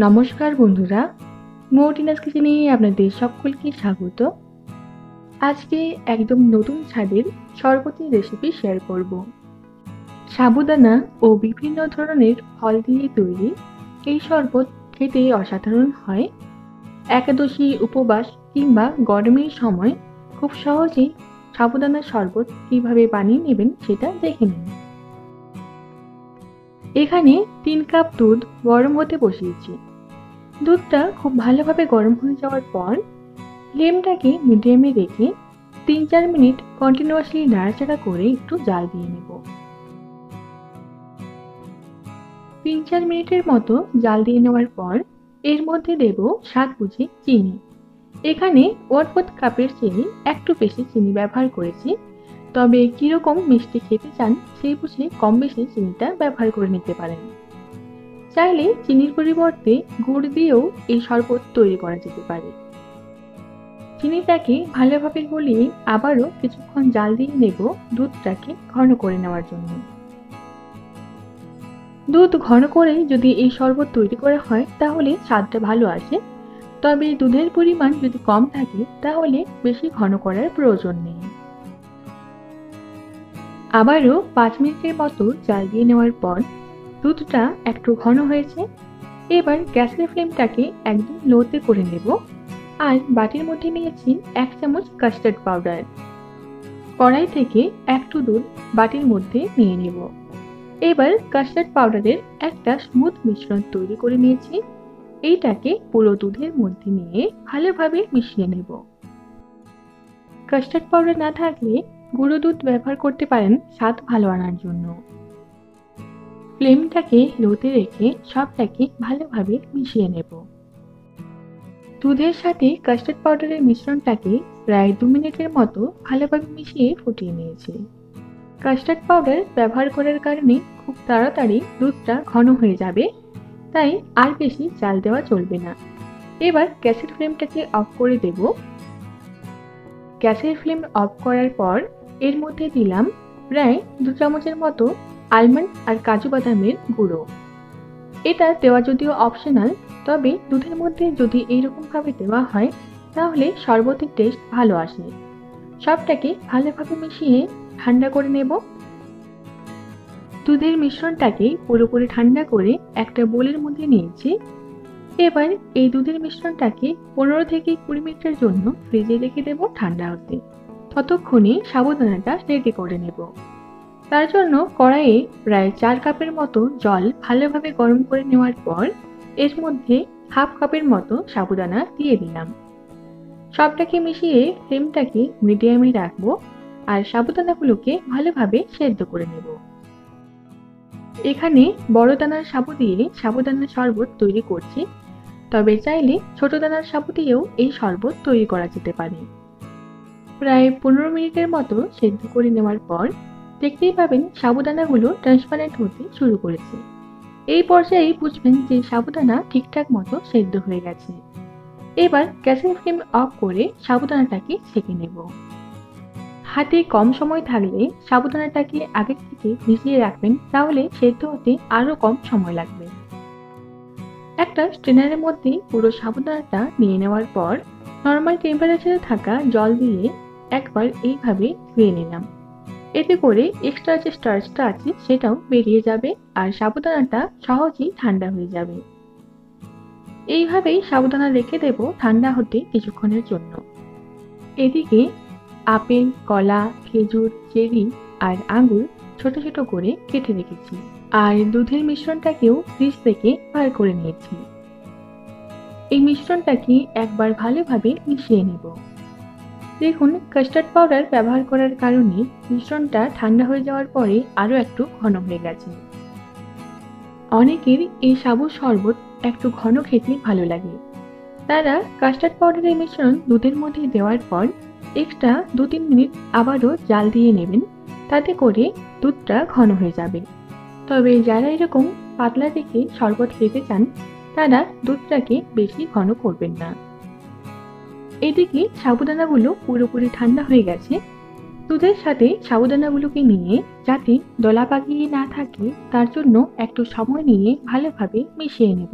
নমস্কার বন্ধুরা, মৌটিনাস কিচেনে আপনাদের সকলকে স্বাগত। আজকে একদম নতুন স্বাদের শরবতের রেসিপি শেয়ার করব। সাবুদানা ও বিভিন্ন ধরনের ফল দিয়ে তৈরি এই শরবত খেতে অসাধারণ হয়। একাদশী, উপবাস কিংবা গরমের সময় খুব সহজেই সাবুদানার শরবত কিভাবে বানিয়ে নেবেন সেটা দেখে নিন। এখানে 3 কাপ দুধ গরম হতে বসিয়েছি। দুধটা খুব ভালোভাবে গরম হয়ে যাওয়ার পর ফ্লেমটাকে মিডিয়ামে রেখে 3-4 মিনিট কন্টিনিউয়াসলি নাড়াচাড়া করে একটু জাল দিয়ে নেব। 3-4 মিনিটের মতো জাল দিয়ে নেওয়ার পর এর মধ্যে দেব স্বাদ বুঝে চিনি। এখানে 1/4 কাপের চিনি, একটু বেশি চিনি ব্যবহার করেছি। তবে কিরকম মিষ্টি খেতে চান সেই বুঝে কম বেশি চিনিটা ব্যবহার করে নিতে পারেন। চাইলে চিনির পরিবর্তে গুড় দিয়েও এই শরবত তৈরি করা যেতে পারে। চিনিটাকে ভালোভাবে গলিয়ে আবারও কিছুক্ষণ জাল দিয়ে নেব দুধটাকে ঘন করে নেওয়ার জন্য। দুধ ঘন করে যদি এই শরবত তৈরি করা হয় তাহলে স্বাদটা ভালো আসে। তবে দুধের পরিমাণ যদি কম থাকে তাহলে বেশি ঘন করার প্রয়োজন নেই। আবারও 5 মিনিটের মতো জাল দিয়ে নেওয়ার পর দুধটা একটু ঘন হয়েছে। এবার গ্যাসের ফ্লেমটাকে একদম লোতে করে নেব। আর বাটির মধ্যে নিয়েছি 1 চামচ কাস্টার্ড পাউডার। কড়াই থেকে একটু দুধ বাটির মধ্যে নিয়ে নেব। এবার কাস্টার্ড পাউডারের একটা স্মুথ মিশ্রণ তৈরি করে নিয়েছি। এইটাকে পুরো দুধের মধ্যে নিয়ে ভালোভাবে মিশিয়ে নেব। কাস্টার্ড পাউডার না থাকলে গুঁড়ো দুধ ব্যবহার করতে পারেন স্বাদ ভালো আনার জন্য। ফ্লেমটাকে লোতে রেখে সবটাকে ভালোভাবে মিশিয়ে নেব। দুধের সাথে কাস্টার্ড পাউডারের মিশ্রণটাকে প্রায় 2 মিনিটের মতো ভালোভাবে মিশিয়ে ফুটিয়ে নিয়েছি। কাস্টার্ড পাউডার ব্যবহার করার কারণে খুব তাড়াতাড়ি দুধটা ঘন হয়ে যাবে, তাই আর বেশি জাল দেওয়া চলবে না। এবার গ্যাসের ফ্লেমটাকে অফ করে দেব। গ্যাসের ফ্লেম অফ করার পর এর মধ্যে দিলাম প্রায় 2 চামচের মতো আলমন্ড আর কাজু বাদামের গুঁড়ো। এটা দেওয়া যদিও অপশনাল, তবে দুধের মধ্যে যদি এইরকম ভাবে দেওয়া হয় তাহলে শরবতের টেস্ট ভালো আসে। সবটাকে ভালোভাবে মিশিয়ে ঠান্ডা করে নেব। দুধের মিশ্রণটাকে পুরোপুরি ঠান্ডা করে একটা বোলের মধ্যে নিয়েছি। এবার এই দুধের মিশ্রণটাকে 15 থেকে 20 মিনিটের জন্য ফ্রিজে রেখে দেব ঠান্ডা হতে। ততক্ষণে সাবুদানাটা রেডি করে নেব। তার জন্য কড়াইয়ে প্রায় 4 কাপের মতো জল ভালোভাবে গরম করে নেওয়ার পর এর মধ্যে 1/2 কাপের মতো সাবুদানা দিয়ে দিলাম। সবটাকে মিশিয়ে ফ্লেমটাকে মিডিয়ামে রাখবো আর সাবুদানাগুলোকে ভালোভাবে সেদ্ধ করে নেব। এখানে বড় দানার সাবু দিয়ে সাবুদানার শরবত তৈরি করছি, তবে চাইলে ছোট দানার সাবু দিয়েও এই শরবত তৈরি করা যেতে পারে। প্রায় 15 মিনিটের মতো সেদ্ধ করে নেওয়ার পর দেখতেই পাবেন সাবুদানাগুলো ট্রান্সপারেন্ট হতে শুরু করেছে। এই পর্যায়ে বুঝবেন যে সাবুদানা ঠিকঠাক মতো সেদ্ধ হয়ে গেছে। এবার গ্যাসের ফ্লেম অফ করে সাবুদানাটাকে ছেঁকে নেব। হাতে কম সময় থাকলে সাবুদানাটাকে আগে থেকে ভিজিয়ে রাখবেন, তাহলে সেদ্ধ হতে আরো কম সময় লাগবে। একটা স্ট্রেনারের মধ্যে পুরো সাবুদানাটা নিয়ে নেওয়ার পর নর্মাল টেম্পারেচারে থাকা জল দিয়ে একবার এইভাবে ধুয়ে নিলাম। এতে করে এক্সট্রা যে স্টার্চটা আছে সেটাও বেরিয়ে যাবে আর সাবুদানাটা সহজেই ঠান্ডা হয়ে যাবে। এইভাবেই সাবুদানা রেখে দেব ঠান্ডা হতে কিছুক্ষণের জন্য। এদিকে আপেল, কলা, খেজুর, চেরি আর আঙ্গুর ছোট ছোট করে কেটে রেখেছি আর দুধের মিশ্রণটাকেও ফ্রিজ থেকে বার করে নিয়েছি। এই মিশ্রণটাকে একবার ভালোভাবে মিশিয়ে নেব। দেখুন, কাস্টার্ড পাউডার ব্যবহার করার কারণে মিশ্রণটা ঠান্ডা হয়ে যাওয়ার পরে আরো একটু ঘন হয়ে গেছে। অনেকের এই সাবুর শরবত একটু ঘন খেতে ভালো লাগে। তারা কাস্টার্ড পাউডারের মিশ্রণ দুধের মধ্যে দেওয়ার পর এক্সট্রা 2-3 মিনিট আবারও জাল দিয়ে নেবেন, তাতে করে দুধটা ঘন হয়ে যাবে। তবে যারা এরকম পাতলা রেখে শরবত খেতে চান তারা দুধটাকে বেশি ঘন করবেন না। এদিকে সাবুদানাগুলো পুরোপুরি ঠান্ডা হয়ে গেছে। দুধের সাথে সাবুদানাগুলোকে নিয়ে যাতে দলা পাকিয়ে না থাকে তার জন্য একটু সময় নিয়ে ভালোভাবে মিশিয়ে নেব।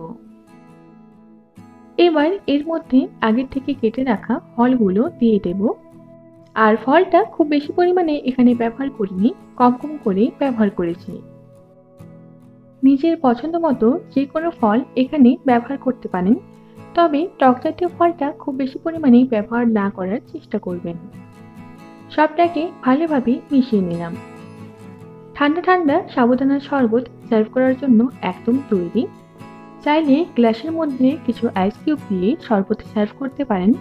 এবার এর মধ্যে আগের থেকে কেটে রাখা ফলগুলো দিয়ে দেব। আর ফলটা খুব বেশি পরিমাণে এখানে ব্যবহার করিনি, কম কম করে ব্যবহার করেছি। নিজের পছন্দ মতো যে কোনো ফল এখানে ব্যবহার করতে পারেন, তবে টক জাতীয় ফলটা খুব বেশি পরিমাণে ব্যবহার না করার চেষ্টা করবেন। সবটাকে ভালোভাবে মিশিয়ে নিলাম। ঠান্ডা ঠান্ডা সাবুদানার শরবত সার্ভ করার জন্য একদম তৈরি। চাইলে গ্লাসের মধ্যে কিছু আইস কিউব দিয়ে শরবত সার্ভ করতে পারেন।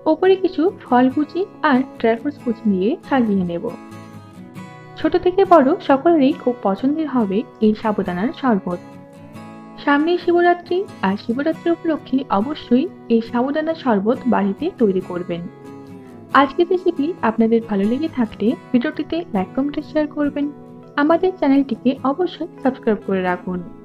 ওপরে কিছু ফল কুচি আর ড্রাই ফ্রুটস কুচি দিয়ে সাজিয়ে নেব। ছোট থেকে বড় সকলেরই খুব পছন্দের হবে এই সাবুদানার শরবত। সামনেই শিবরাত্রি, আর শিবরাত্রি উপলক্ষে অবশ্যই এই সাবুদানার শরবত বাড়িতে তৈরি করবেন। আজকের রেসিপি আপনাদের ভালো লেগে থাকলে ভিডিওটিতে লাইক, কমেন্ট, শেয়ার করবেন। আমাদের চ্যানেলটিকে অবশ্যই সাবস্ক্রাইব করে রাখুন।